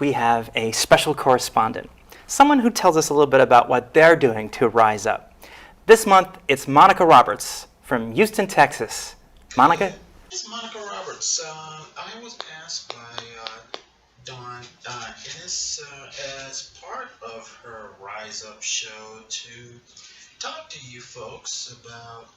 we have a special correspondent, someone who tells us a little bit about what they're doing to rise up. This month, it's Monica Roberts from Houston, Texas. Monica? It's Monica Roberts. I was asked by Dawn Ennis as part of her Rise Up show to talk to you folks about,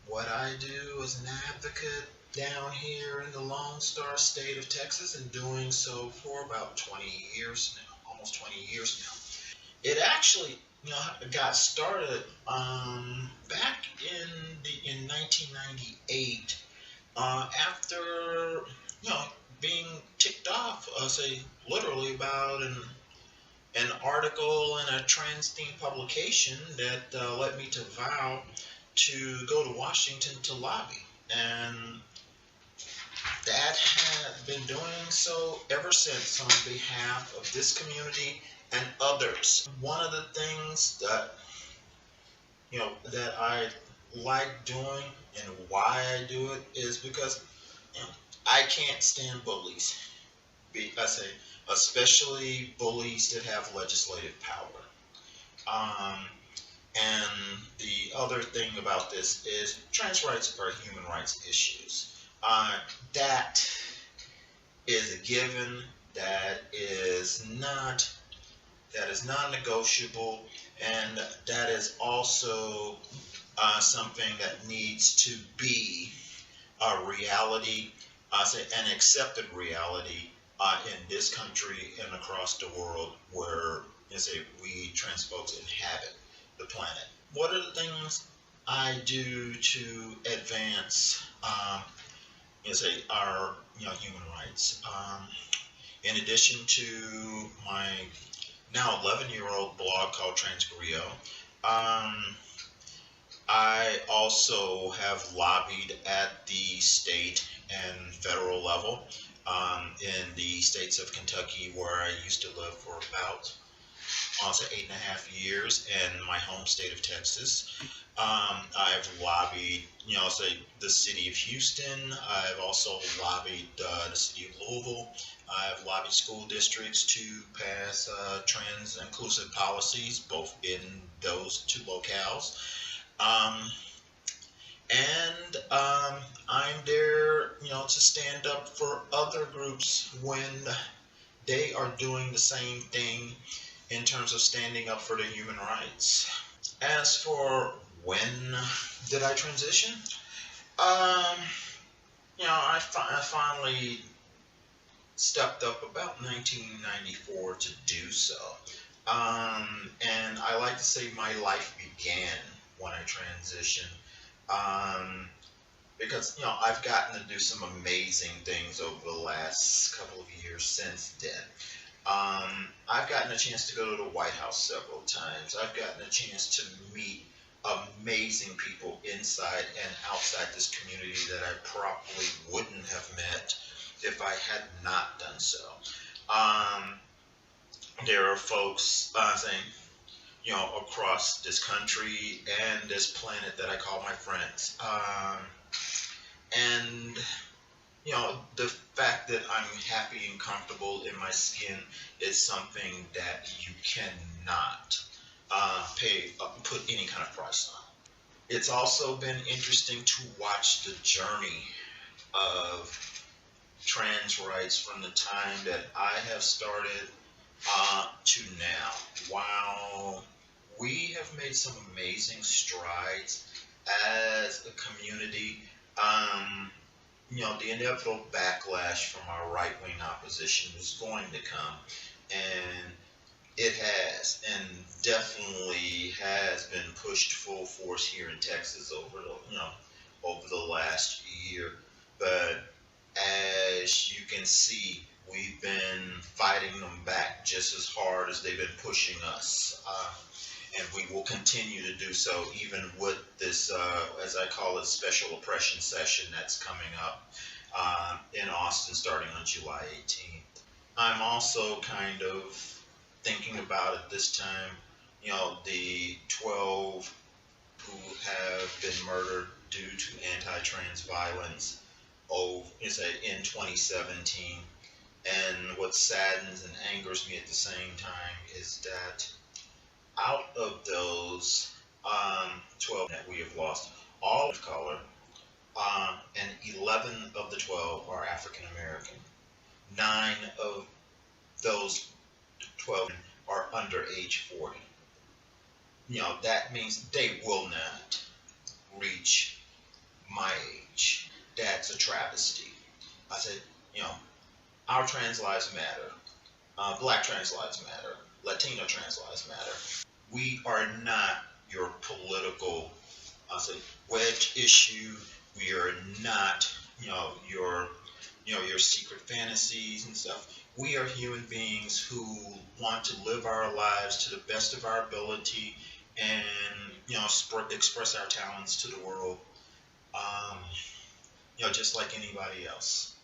what I do as an advocate down here in the Lone Star State of Texas, and doing so for about 20 years now, almost 20 years now. It actually, got started back in 1998 after being ticked off, say literally about an article in a trans-themed publication that led me to vow to go to Washington to lobby, and that had been doing so ever since on behalf of this community and others. One of the things that that I like doing and why I do it is because I can't stand bullies. I say especially bullies that have legislative power. And the other thing about this is trans rights are human rights issues. That is a given. That is non-negotiable, and that is also something that needs to be a reality, say an accepted reality in this country and across the world where we trans folks inhabit the planet. What are the things I do to advance our human rights? In addition to my now 11-year-old blog called Griot, I also have lobbied at the state and federal level in the states of Kentucky, where I used to live for about 8.5 years, and my home state of Texas. I've lobbied, the city of Houston. I've also lobbied the city of Louisville. I've lobbied school districts to pass trans inclusive policies, both in those two locales. And I'm there, to stand up for other groups when they are doing the same thing in terms of standing up for their human rights. As for when did I transition? I finally stepped up about 1994 to do so. And I like to say my life began when I transitioned. Because I've gotten to do some amazing things over the last couple of years since then. I've gotten a chance to go to the White House several times. I've gotten a chance to meet amazing people inside and outside this community that I probably wouldn't have met if I had not done so. There are folks saying, across this country and this planet that I call my friends. And the fact that I'm happy and comfortable in my skin is something that you cannot put any kind of price on. It's also been interesting to watch the journey of trans rights from the time that I have started to now. While we have made some amazing strides as a community, the inevitable backlash from our right-wing opposition is going to come, and it has, and definitely has been pushed full force here in Texas over the last year. But as you can see, we've been fighting them back just as hard as they've been pushing us. And we will continue to do so, even with this, as I call it, special oppression session that's coming up in Austin starting on July 18th. I'm also kind of thinking about it this time, the 12 who have been murdered due to anti-trans violence in 2017. And what saddens and angers me at the same time is that out of those 12 that we have lost, all of color, and 11 of the 12 are African American. 9 of those 12 are under age 40. That means they will not reach my age. That's a travesty. I said, you know, our trans lives matter. Black trans lives matter. Latino trans lives matter. We are not your political, I say, wedge issue. We are not, your secret fantasies and stuff. We are human beings who want to live our lives to the best of our ability and, express our talents to the world, just like anybody else.